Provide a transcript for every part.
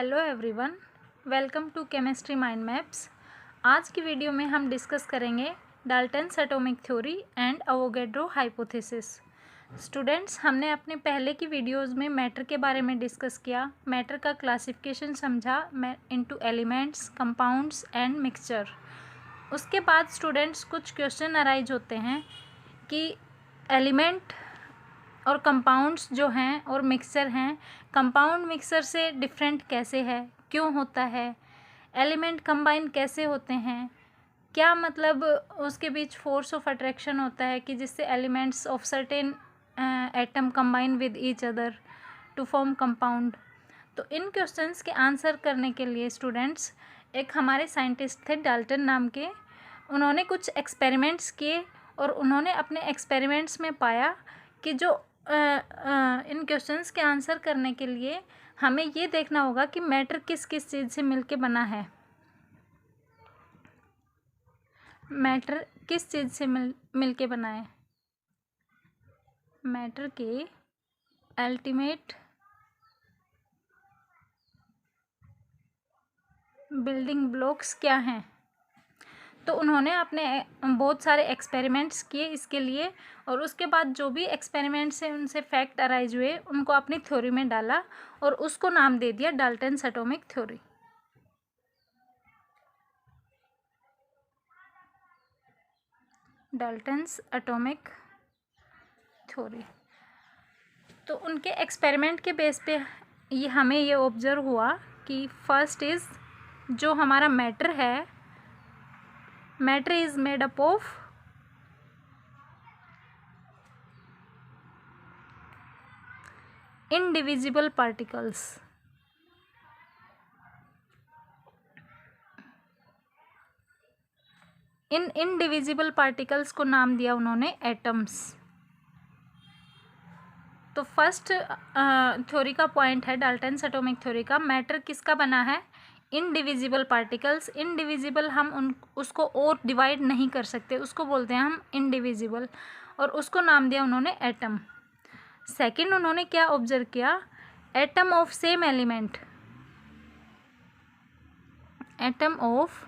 Hello everyone, welcome to chemistry mind maps. आज की video में हम डिस्कस करेंगे Dalton's atomic theory and Avogadro hypothesis. Students, हमने अपने पहले की वीडियोस में मैटर के बारे में डिस्कस किया, मैटर का क्लासिफिकेशन समझा into elements, compounds and mixture. उसके बाद स्टूडेंट्स कुछ क्वेश्चन अराइज होते हैं कि एलिमेंट और कंपाउंड्स जो हैं और मिक्सचर हैं, कंपाउंड मिक्सचर से डिफरेंट कैसे है, क्यों होता है, एलिमेंट कंबाइन कैसे होते हैं, क्या मतलब उसके बीच फोर्स ऑफ अट्रैक्शन होता है कि जिससे elements of certain atom combine with each other to form compound. तो इन क्वेश्चंस के आंसर करने के लिए स्टूडेंट्स, एक हमारे साइंटिस्ट थे डाल्टन नाम के, उन्होंने कुछ एक्सपेरिमेंट्स किए और उन्होंने अपने एक्सपेरिमेंट्स में पाया कि जो इन क्वेश्चंस के आंसर करने के लिए हमें ये देखना होगा कि मैटर किस किस चीज़ से मिलके बना है। मैटर किस चीज़ से मिलके बना है। मैटर के अल्टीमेट बिल्डिंग ब्लॉक्स क्या हैं। तो उन्होंने अपने बहुत सारे एक्सपेरिमेंट्स किए इसके लिए, और उसके बाद जो भी एक्सपेरिमेंट से उनसे फैक्ट अराइज हुए उनको अपनी थ्योरी में डाला और उसको नाम दे दिया Dalton's atomic theory. Dalton's atomic theory. तो उनके एक्सपेरिमेंट के बेस पे हमें ये ऑब्जर्व हुआ कि फर्स्ट इज़, जो हमारा मैटर है, matter is made up of indivisible particles. In indivisible particles को नाम दिया उन्होंने एटम्स। तो फर्स्ट थ्योरी का पॉइंट है डाल्टन्स एटॉमिक थ्योरी का, मैटर किसका बना है, इनडिविजिबल पार्टिकल्स। इनडिविजिबल हम उसको और डिवाइड नहीं कर सकते, उसको बोलते हैं हम इनडिविजिबल, और उसको नाम दिया उन्होंने एटम। सेकंड, उन्होंने क्या ऑब्जर्व किया, atom of same element, atom of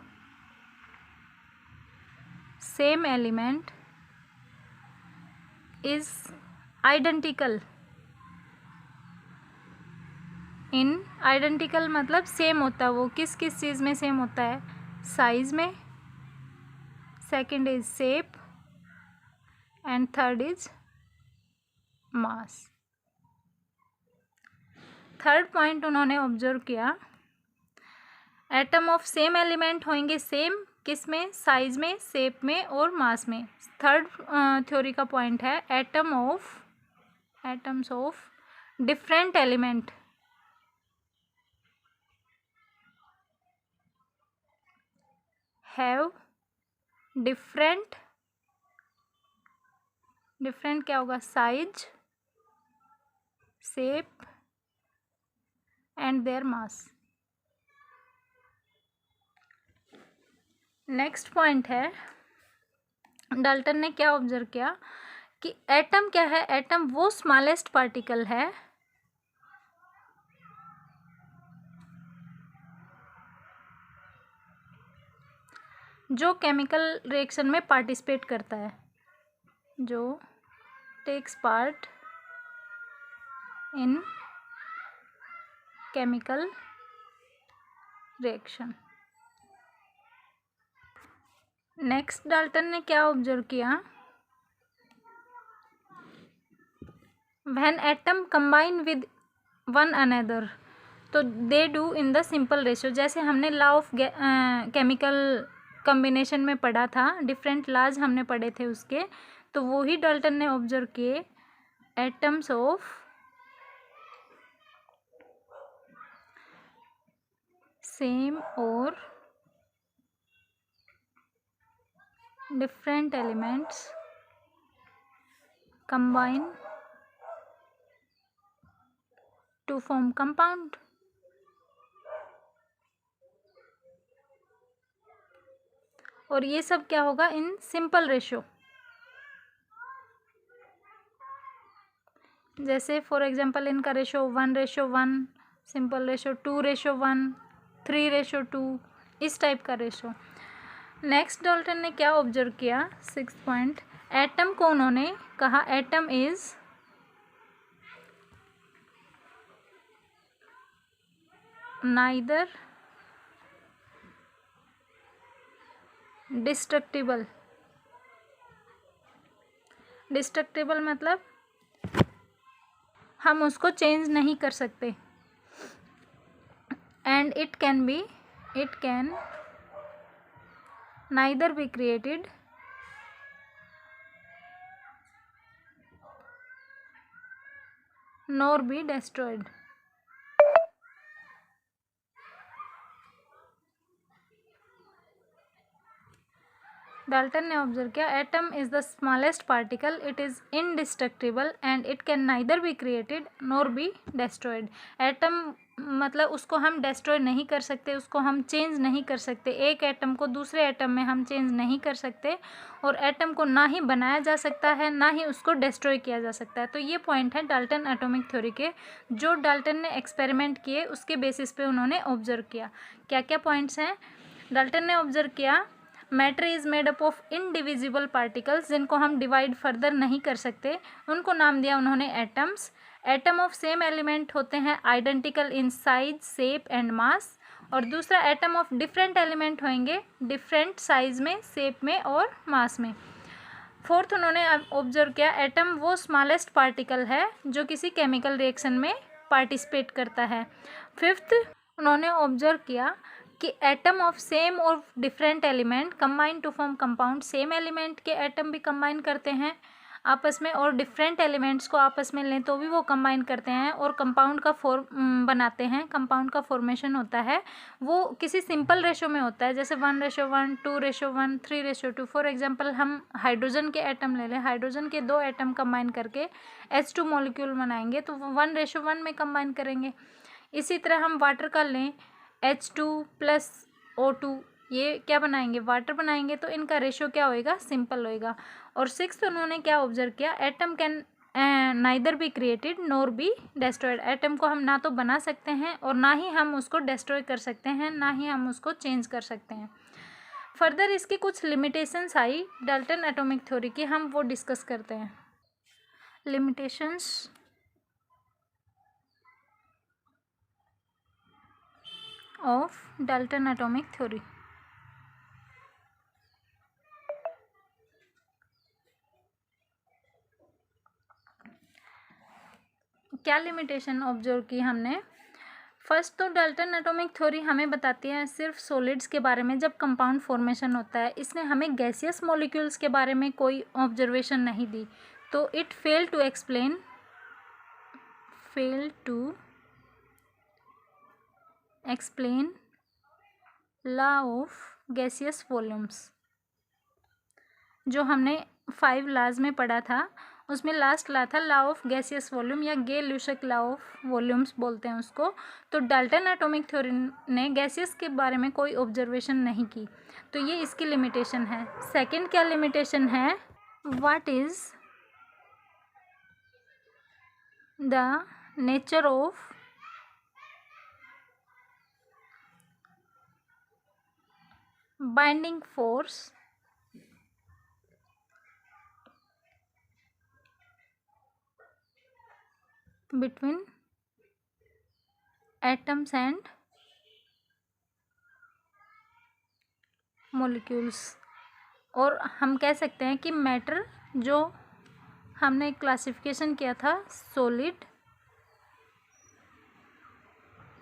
same element is identical in, identical मतलब सेम होता है। वो किस किस चीज़ में सेम होता है, साइज में, second is shape and third is mass. Third point उन्होंने ऑब्जर्व किया, एटम ऑफ सेम एलिमेंट होंगे सेम किस में, साइज में, शेप में और मास में। थर्ड थ्योरी का पॉइंट है atoms of different element have different क्या होगा, size, shape and their mass. Next point है, डाल्टन ने क्या ऑब्जर्व किया कि एटम क्या है, एटम वो स्मॉलेस्ट पार्टिकल है जो केमिकल रिएक्शन में पार्टिसिपेट करता है, जो takes part in chemical reaction. Next, Dalton ने क्या ऑब्जर्व किया, when atom combine with one another, तो they do in the simple ratio. जैसे हमने लॉ ऑफ केमिकल कम्बिनेशन में पढ़ा था, डिफरेंट लॉज हमने पढ़े थे उसके, तो वो ही डाल्टन ने ऑब्जर्व किए, एटम्स ऑफ सेम और different elements combine to form compound। और ये सब क्या होगा, इन सिंपल रेशियो। जैसे फॉर एग्जांपल इनका रेशियो 1:1, सिंपल रेशो, 2:1, 3:2, इस टाइप का रेशो। नेक्स्ट डाल्टन ने क्या ऑब्जर्व किया, 6 पॉइंट, एटम को उन्होंने कहा atom is neither destructible. Destructible मतलब हम उसको चेंज नहीं कर सकते। And it can neither be created nor be destroyed। Dalton ने ऑब्जर्व किया atom is the smallest particle, it is indestructible and it can neither be created nor be destroyed। Atom मतलब उसको हम डिस्ट्रॉय नहीं कर सकते, उसको हम चेंज नहीं कर सकते, एक एटम को दूसरे एटम में हम चेंज नहीं कर सकते, और एटम को ना ही बनाया जा सकता है ना ही उसको डिस्ट्रॉय किया जा सकता है। तो ये पॉइंट है डाल्टन एटॉमिक थ्योरी के, जो डाल्टन ने एक्सपेरिमेंट किए उसके बेसिस पे उन्होंने ऑब्जर्व किया। क्या क्या पॉइंट्स हैं, डाल्टन ने ऑब्जर्व किया matter is made up of indivisible particles, जिनको हम डिवाइड फर्दर नहीं कर सकते, उनको नाम दिया उन्होंने atoms. Atom of same element होते हैं identical in size, shape and mass, और दूसरा एटम ऑफ डिफरेंट एलिमेंट होंगे डिफरेंट साइज में, शेप में और मास में। फोर्थ उन्होंने ऑब्जर्व किया एटम वो स्मॉलेस्ट पार्टिकल है जो किसी केमिकल रिएक्शन में पार्टिसिपेट करता है। फिफ्थ उन्होंने ऑब्जर्व किया कि एटम ऑफ सेम और different element combine to form compound, same element के एटम भी कंबाइन करते हैं आपस में, और डिफरेंट एलिमेंट्स को आपस में लें तो भी वो कंबाइन करते हैं और कंपाउंड का बनाते हैं। कंपाउंड का फॉर्मेशन होता है वो किसी सिंपल रेशो में होता है, जैसे 1:1, 2:1, 3:2। फॉर एग्जांपल हम हाइड्रोजन के एटम ले लें, हाइड्रोजन के 2 एटम कंबाइन करके H2 मॉलिक्यूल बनाएंगे तो 1:1 में कंबाइन करेंगे। इसी तरह हम वाटर का लें, H2 + O2, ये क्या बनाएंगे, वाटर बनाएंगे, तो इनका रेशो क्या होएगा, सिंपल होएगा। और सिक्स्थ उन्होंने क्या ऑब्जर्व किया atom can neither be created nor be destroyed। Atom को हम ना तो बना सकते हैं और ना ही हम उसको डिस्ट्रॉय कर सकते हैं, ना ही हम उसको चेंज कर सकते हैं। फर्दर इसकी कुछ लिमिटेशंस आई डाल्टन एटॉमिक थ्योरी की, हम वो डिस्कस करते हैं। Limitations of Dalton atomic theory. क्या लिमिटेशन ऑब्जर्व की हमने, फर्स्ट तो डाल्टन एटॉमिक थ्योरी हमें बताती है सिर्फ सॉलिड्स के बारे में जब कंपाउंड फॉर्मेशन होता है, इसने हमें गैसियस मॉलिक्यूल्स के बारे में कोई ऑब्जर्वेशन नहीं दी। तो it fail to explain law of gaseous volumes. जो हमने 5 लॉज में पढ़ा था उसमें लास्ट लॉ था लॉ ऑफ गैसियस वॉल्यूम, या गे-लुशक लॉ ऑफ वॉल्यूम्स बोलते हैं उसको। तो डाल्टन एटॉमिक थ्योरी ने गैसियस के बारे में कोई ऑब्जर्वेशन नहीं की, तो ये इसकी लिमिटेशन है। सेकंड क्या लिमिटेशन है, what is the nature of binding force between atoms and molecules। और हम कह सकते हैं कि मैटर जो हमने क्लासिफिकेशन किया था सॉलिड,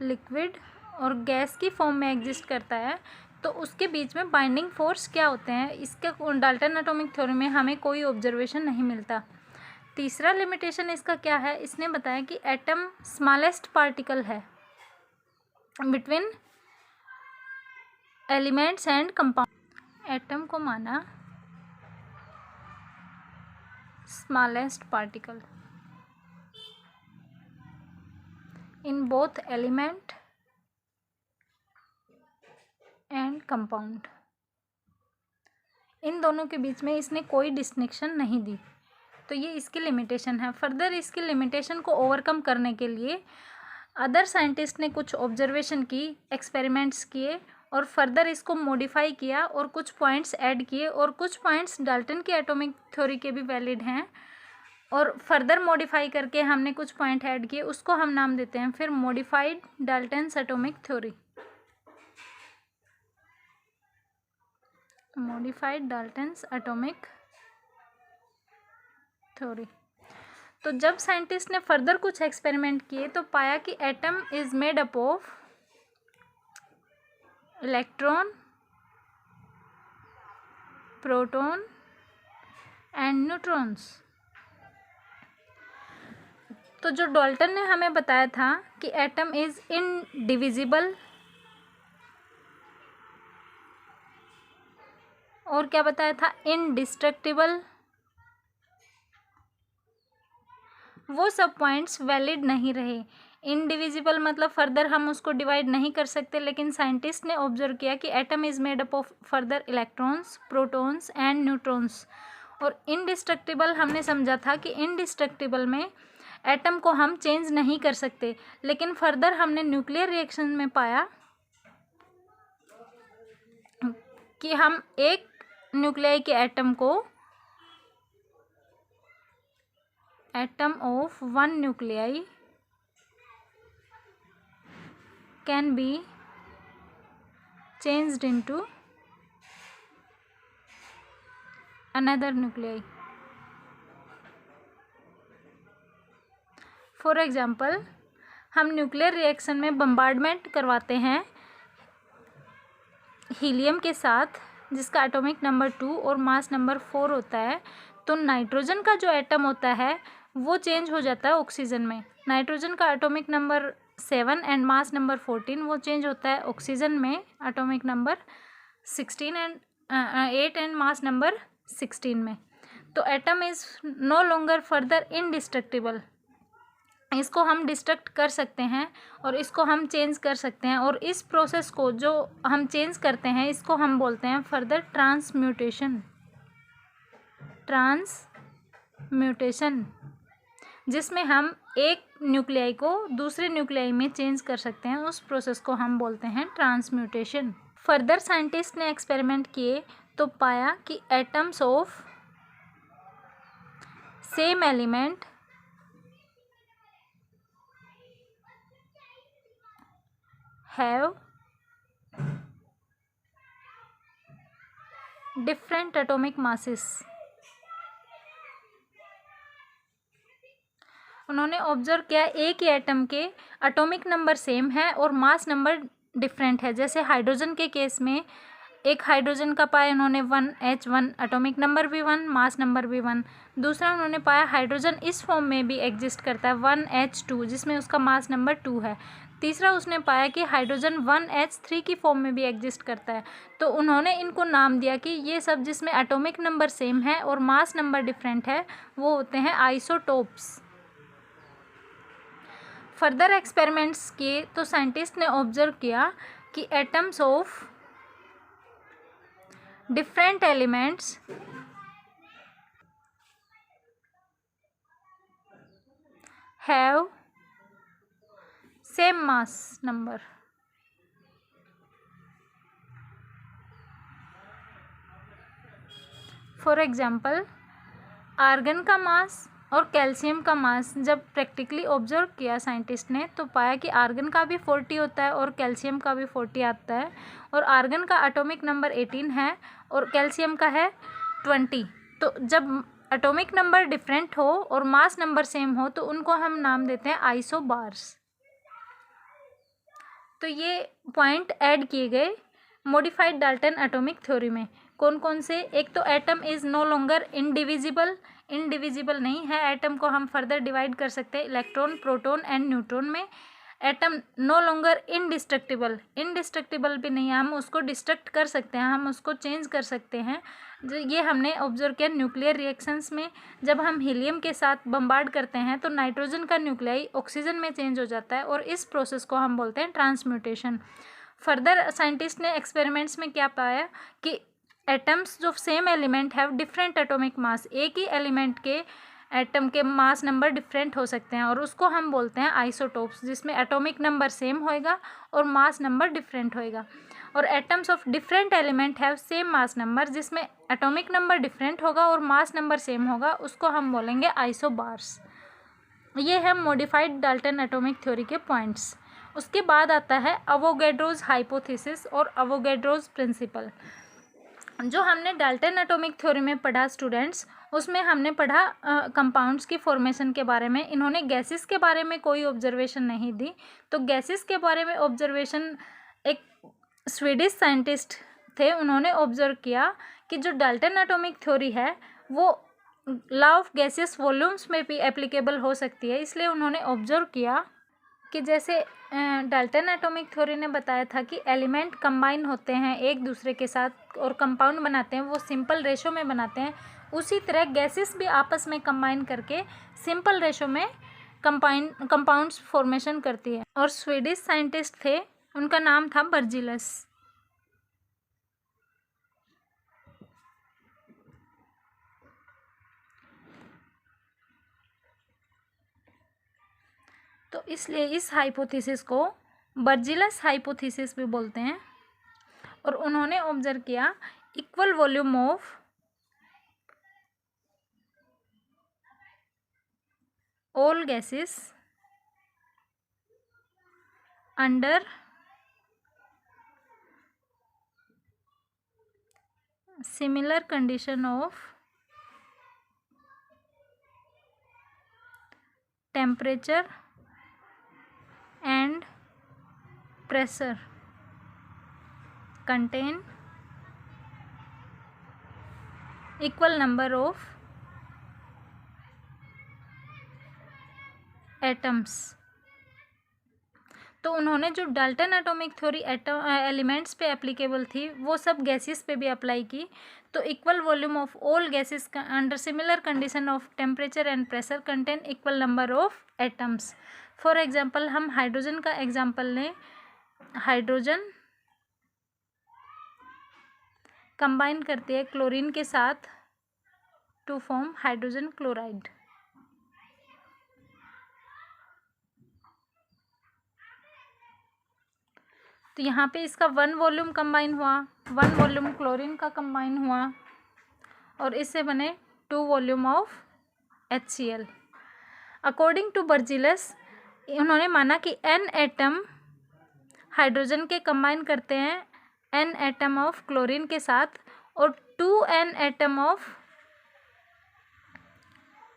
लिक्विड और गैस की फॉर्म में एग्जिस्ट करता है, तो उसके बीच में बाइंडिंग फोर्स क्या होते हैं, इसका डाल्टन एटॉमिक थ्योरी में हमें कोई ऑब्जर्वेशन नहीं मिलता। तीसरा लिमिटेशन इसका क्या है, इसने बताया कि एटम स्मॉलेस्ट पार्टिकल है between elements and compound. Atom को माना smallest particle in both element and compound. इन दोनों के बीच में इसने कोई डिस्टिंक्शन नहीं दी, तो ये इसकी लिमिटेशन है। फर्दर इसकी लिमिटेशन को ओवरकम करने के लिए अदर साइंटिस्ट ने कुछ ऑब्जर्वेशन की, एक्सपेरिमेंट्स किए और फर्दर इसको मॉडिफाई किया और कुछ पॉइंट्स ऐड किए, और कुछ पॉइंट्स डाल्टन की एटॉमिक थ्योरी के भी वैलिड हैं, और फर्दर मॉडिफाई करके हमने कुछ पॉइंट ऐड किए, उसको हम नाम देते हैं फिर modified Dalton's atomic theory. Modified Dalton's atomic theory. तो जब साइंटिस्ट ने फर्दर कुछ एक्सपेरिमेंट किए तो पाया कि atom is made up of electron, proton and neutrons. तो जो डाल्टन ने हमें बताया था कि एटम इज इनडिविजिबल, और क्या बताया था, इनडिस्ट्रक्टिबल, वो सब पॉइंट्स वैलिड नहीं रहे। इनडिविजिबल मतलब फर्दर हम उसको डिवाइड नहीं कर सकते, लेकिन साइंटिस्ट ने ऑब्जर्व किया कि atom is made up of further electrons, protons and neutrons. और इनडिस्ट्रक्टिबल हमने समझा था कि इनडिस्ट्रक्टिबल में एटम को हम चेंज नहीं कर सकते, लेकिन फर्दर हमने न्यूक्लियर रिएक्शन में पाया कि हम एक न्यूक्लियाई के एटम को, atom of one nuclei can be changed into another nuclei. For example, हम न्यूक्लियर रिएक्शन में बम्बार्डमेंट करवाते हैं हीलियम के साथ, जिसका एटॉमिक नंबर 2 और मास नंबर 4 होता है, तो नाइट्रोजन का जो एटम होता है वो चेंज हो जाता है ऑक्सीजन में। नाइट्रोजन का atomic number 7 and mass number 14 वो चेंज होता है ऑक्सीजन में atomic number 16 and 8 and mass number 16 में। तो atom is no longer further indestructible. इसको हम डिस्ट्रक्ट कर सकते हैं और इसको हम चेंज कर सकते हैं, और इस प्रोसेस को जो हम चेंज करते हैं इसको हम बोलते हैं फर्दर ट्रांसम्यूटेशन। ट्रांसम्यूटेशन जिसमें हम एक न्यूक्लियाई को दूसरे न्यूक्लियाई में चेंज कर सकते हैं, उस प्रोसेस को हम बोलते हैं ट्रांसम्यूटेशन। फर्दर साइंटिस्ट ने एक्सपेरिमेंट किए तो पाया कि atoms of same element have different atomic masses। उन्होंने ऑब्जर्व किया एक ही एटम के एटॉमिक नंबर सेम है और मास नंबर डिफरेंट है। जैसे हाइड्रोजन के केस में एक हाइड्रोजन का पाया उन्होंने 1H1, एटॉमिक नंबर भी 1, मास नंबर भी 1। दूसरा उन्होंने पाया हाइड्रोजन इस फॉर्म में भी एग्जिस्ट करता है 1H2, जिसमें उसका मास नंबर 2 है। तीसरा उसने पाया कि हाइड्रोजन 1H3 की फॉर्म में भी एग्जिस्ट करता है। तो उन्होंने इनको नाम दिया कि ये सब जिसमें एटॉमिक नंबर सेम है और मास नंबर डिफरेंट है वो होते हैं आइसोटोप्स। फर्दर एक्सपेरिमेंट्स किए तो साइंटिस्ट ने ऑब्जर्व किया कि atoms of different elements have same mass number। For example, argon का मास और कैल्शियम का मास जब प्रैक्टिकली ऑब्जर्व किया साइंटिस्ट ने तो पाया कि आर्गन का भी 40 होता है और कैल्शियम का भी 40 आता है, और आर्गन का एटॉमिक नंबर 18 है और कैल्शियम का है 20। तो जब एटॉमिक नंबर डिफरेंट हो और मास नंबर सेम हो तो उनको हम नाम देते हैं आइसोबार्स। तो ये पॉइंट ऐड किए गए मॉडिफाइड डाल्टन एटॉमिक थ्योरी में। कौन कौन से? एक तो atom is no longer indivisible. Indivisible नहीं है, एटम को हम फर्दर डिवाइड कर सकते हैं इलेक्ट्रॉन, प्रोटॉन एंड न्यूट्रॉन में। Atom no longer indestructible, indestructible भी नहीं है, हम उसको डिस्ट्रक्ट कर सकते हैं, हम उसको चेंज कर सकते हैं। ये हमने ऑब्जर्व किया न्यूक्लियर रिएक्शंस में। जब हम हीलियम के साथ बम्बार्ड करते हैं तो नाइट्रोजन का न्यूक्लियाई ऑक्सीजन में चेंज हो जाता है और इस प्रोसेस को हम बोलते हैं ट्रांसम्यूटेशन। फर्दर साइंटिस्ट ने एक्सपेरिमेंट्स में क्या पाया कि एटम्स जो same element have different atomic mass, एक ही एलिमेंट के एटम के मास नंबर डिफरेंट हो सकते हैं और उसको हम बोलते हैं आइसोटोप्स, जिसमें एटॉमिक नंबर सेम होएगा और मास नंबर डिफरेंट होएगा। और atoms of different element have same mass number, जिसमें एटॉमिक नंबर डिफरेंट होगा और मास नंबर सेम होगा, उसको हम बोलेंगे आइसोबार्स। ये है मॉडिफाइड डाल्टन एटॉमिक थ्योरी के पॉइंट्स। उसके बाद आता है अवोगैड्रोज हाइपोथेसिस और अवोगैड्रोज प्रिंसिपल। जो हमने डाल्टन एटॉमिक थ्योरी में पढ़ा स्टूडेंट्स, उसमें हमने पढ़ा कंपाउंड्स की फॉर्मेशन के बारे में। इन्होंने गैसेस के बारे में कोई ऑब्जर्वेशन नहीं दी, तो गैसेस के बारे में ऑब्जर्वेशन एक स्वीडिश साइंटिस्ट थे, उन्होंने ऑब्जर्व किया कि जो डाल्टन एटॉमिक थ्योरी है वो लॉ ऑफ गैसियस वॉल्यूम्स में भी एप्लीकेबल हो सकती है। इसलिए उन्होंने ऑब्जर्व किया कि जैसे डाल्टन एटॉमिक थ्योरी ने बताया था कि एलिमेंट कंबाइन होते हैं एक दूसरे के साथ और कंपाउंड बनाते हैं, वो सिंपल रेशो में बनाते हैं, उसी तरह गैसेस भी आपस में कंबाइन करके सिंपल रेशो में कंपाउंड्स फॉर्मेशन करती है। और स्वीडिश साइंटिस्ट थे, उनका नाम था बर्जिलस। तो इसलिए इस हाइपोथेसिस को बर्जिलस हाइपोथेसिस भी बोलते हैं। और उन्होंने ऑब्जर्व किया equal volume of all gases under similar condition of temperature and pressure contain equal number of atoms. तो उन्होंने जो डाल्टन एटॉमिक थ्योरी एलिमेंट्स पे एप्लीकेबल थी, वो सब गैसेस पे भी अप्लाई की। तो equal volume of all gases under similar condition of temperature and pressure contain equal number of atoms. For example हम हाइड्रोजन का एग्जांपल लें। हाइड्रोजन कंबाइन करती है क्लोरीन के साथ टू फॉर्म हाइड्रोजन क्लोराइड। तो यहाँ पे इसका 1 वॉल्यूम कंबाइन हुआ, 1 वॉल्यूम क्लोरीन का कंबाइन हुआ और इससे बने 2 volume of HCl। According to Berzelius, उन्होंने माना कि n एटम हाइड्रोजन के कंबाइन करते हैं n एटम ऑफ क्लोरीन के साथ और 2n atom of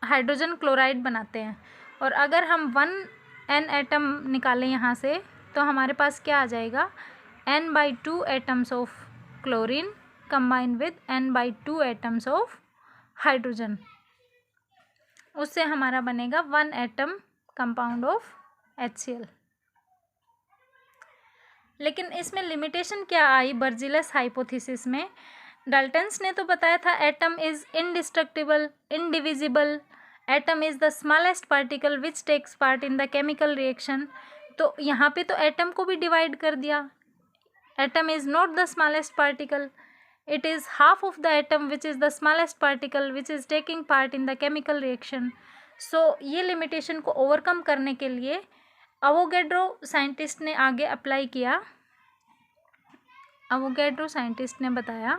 hydrogen chloride बनाते हैं। और अगर हम 1n एटम निकालें यहाँ से, तो हमारे पास क्या आ जाएगा, n/2 atoms of chlorine combine with n/2 atoms of hydrogen. उससे हमारा बनेगा 1 एटम कंपाउंड ऑफ HCl। लेकिन इसमें लिमिटेशन क्या आई बर्जिलस हाइपोथेसिस में? डाल्टन्स ने तो बताया था atom is indestructible, indivisible, atom is the smallest particle which takes part in the chemical reaction. तो यहाँ पे तो एटम को भी डिवाइड कर दिया। Atom is not the smallest particle, it is half of the atom which is the smallest particle which is taking part in the chemical reaction. So ये limitation को ओवरकम करने के लिए अवोगैड्रो साइंटिस्ट ने आगे अप्लाई किया। अवोगैड्रो साइंटिस्ट ने बताया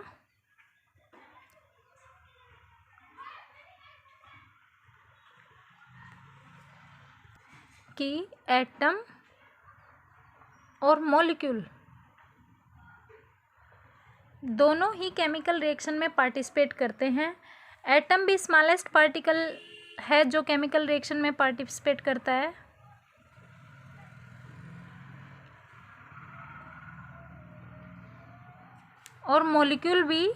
कि एटम और मॉलिक्यूल दोनों ही केमिकल रिएक्शन में पार्टिसिपेट करते हैं। एटम भी स्मॉलेस्ट पार्टिकल है जो केमिकल रिएक्शन में पार्टिसिपेट करता है, और मॉलिक्यूल भी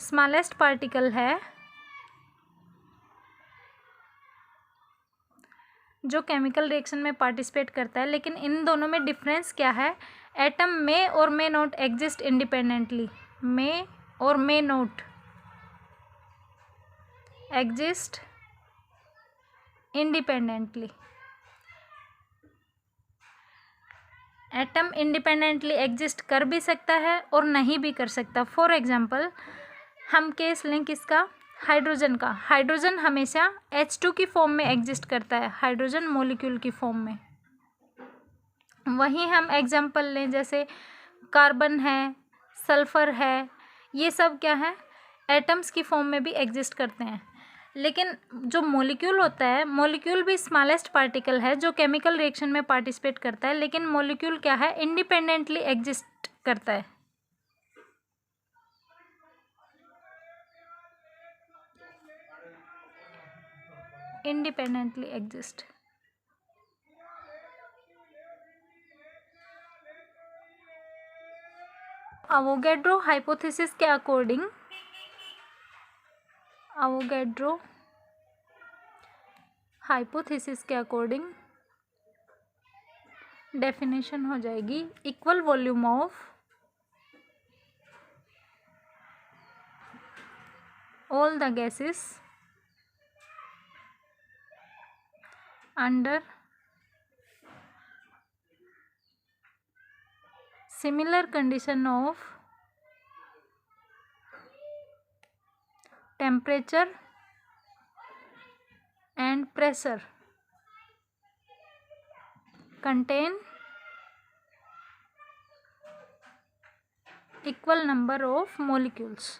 स्मॉलेस्ट पार्टिकल है जो केमिकल रिएक्शन में पार्टिसिपेट करता है। लेकिन इन दोनों में डिफरेंस क्या है? एटम मे और मे नॉट एग्जिस्ट इंडिपेंडेंटली, मे और may not exist independently. Atom independently exist कर भी सकता है और नहीं भी कर सकता। फॉर एग्जांपल हम केस लें किसका, हाइड्रोजन का। हाइड्रोजन हमेशा H2 की फॉर्म में एग्जिस्ट करता है, हाइड्रोजन मॉलिक्यूल की फॉर्म में। वहीं हम एग्जाम्पल लें जैसे कार्बन है, सल्फ़र है, ये सब क्या है, एटम्स की फॉर्म में भी एग्जिस्ट करते हैं। लेकिन जो मॉलिक्यूल होता है, मॉलिक्यूल भी स्मॉलेस्ट पार्टिकल है जो केमिकल रिएक्शन में पार्टिसिपेट करता है, लेकिन मॉलिक्यूल क्या है, इंडिपेंडेंटली एग्जिस्ट करता है। Independently exist. अवोगैड्रो हाइपोथेसिस के अकॉर्डिंग, अवोगैड्रो हाइपोथेसिस के अकॉर्डिंग डेफिनेशन हो जाएगी equal volume of all the gases under similar condition of temperature and pressure contain equal number of molecules।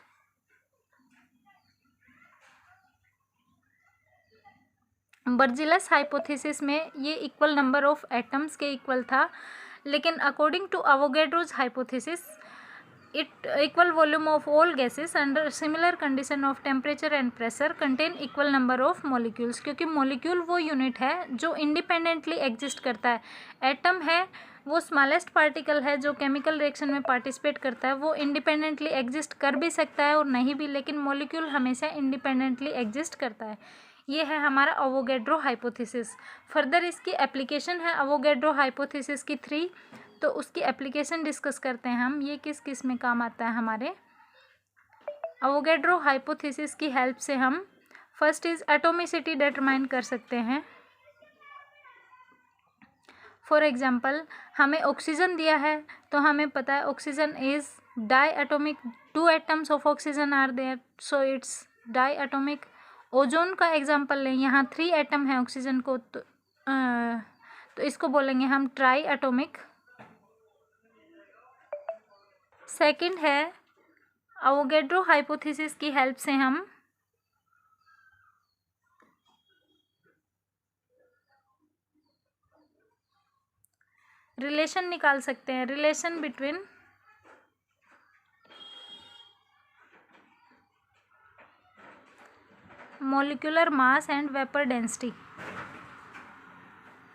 Berzelius hypothesis में ये equal number of atoms के equal था, लेकिन according to Avogadro's hypothesis it equal volume of all gases under similar condition of temperature and pressure contain equal number of molecules, क्योंकि molecule वो unit है जो independently exist करता है। Atom है वो स्मॉलेस्ट पार्टिकल है जो केमिकल रिएक्शन में पार्टिसिपेट करता है, वो इंडिपेंडेंटली एग्जिस्ट कर भी सकता है और नहीं भी, लेकिन मॉलिक्यूल हमेशा इंडिपेंडेंटली एग्जिस्ट करता है। ये है हमारा अवोगैड्रो हाइपोथेसिस। फर्दर इसकी एप्लीकेशन है अवोगैड्रो हाइपोथेसिस की 3, तो उसकी एप्लीकेशन डिस्कस करते हैं हम, ये किस किस में काम आता है हमारे। अवोगैड्रो हाइपोथेसिस की हेल्प से हम फर्स्ट इज एटोमिसिटी डिटरमाइन कर सकते हैं। फॉर एग्जांपल हमें ऑक्सीजन दिया है तो हमें पता है oxygen is diatomic, 2 atoms of oxygen are there, so it's diatomic. Ozone का एग्जांपल लें, यहाँ 3 एटम है ऑक्सीजन को, तो इसको बोलेंगे हम ट्राई एटोमिक। सेकंड है अवोगैड्रो हाइपोथेसिस की हेल्प से हम रिलेशन निकाल सकते हैं, relation between molecular mass and vapor density,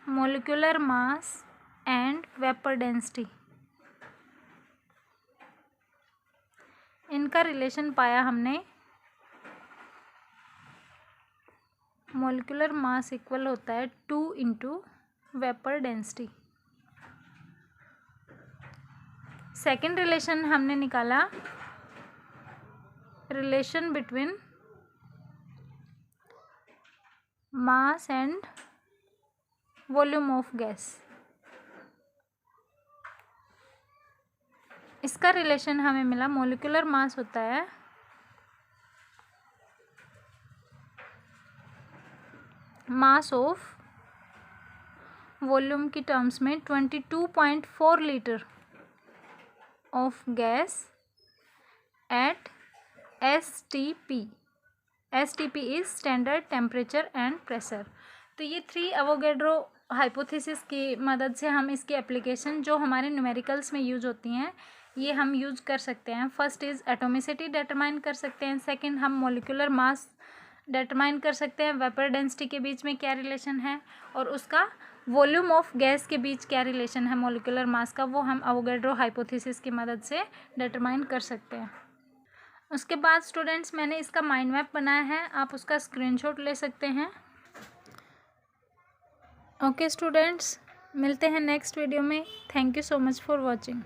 molecular mass and vapor density, इनका रिलेशन पाया हमने। मोलिकुलर मास इक्वल होता है 2 into vapour density. Second relation हमने निकाला relation between mass and volume of gas. इसका रिलेशन हमें मिला मोलिकुलर मास होता है मास ऑफ वॉल्यूम की टर्म्स में 22.4 litre of gas at STP। STP is standard temperature and pressure. तो ये 3 अवोगैड्रो हाइपोथेसिस की मदद से हम इसकी एप्लीकेशन जो हमारे न्यूमेरिकल्स में यूज होती हैं ये हम यूज कर सकते हैं। फर्स्ट इज एटोमिसिटी डिटरमाइन कर सकते हैं, सेकंड हम मोलिकुलर मास डिटरमाइन कर सकते हैं, वेपर डेंसिटी के बीच में क्या रिलेशन है और उसका वॉल्यूम ऑफ गैस के बीच क्या रिलेशन है मोलिकुलर मास का, वो हम अवोगैड्रो हाइपोथेसिस की मदद से डिटरमाइन कर सकते हैं। उसके बाद स्टूडेंट्स मैंने इसका माइंड मैप बनाया है, आप उसका स्क्रीनशॉट ले सकते हैं। ओके स्टूडेंट्स, मिलते हैं नेक्स्ट वीडियो में। Thank you so much for watching.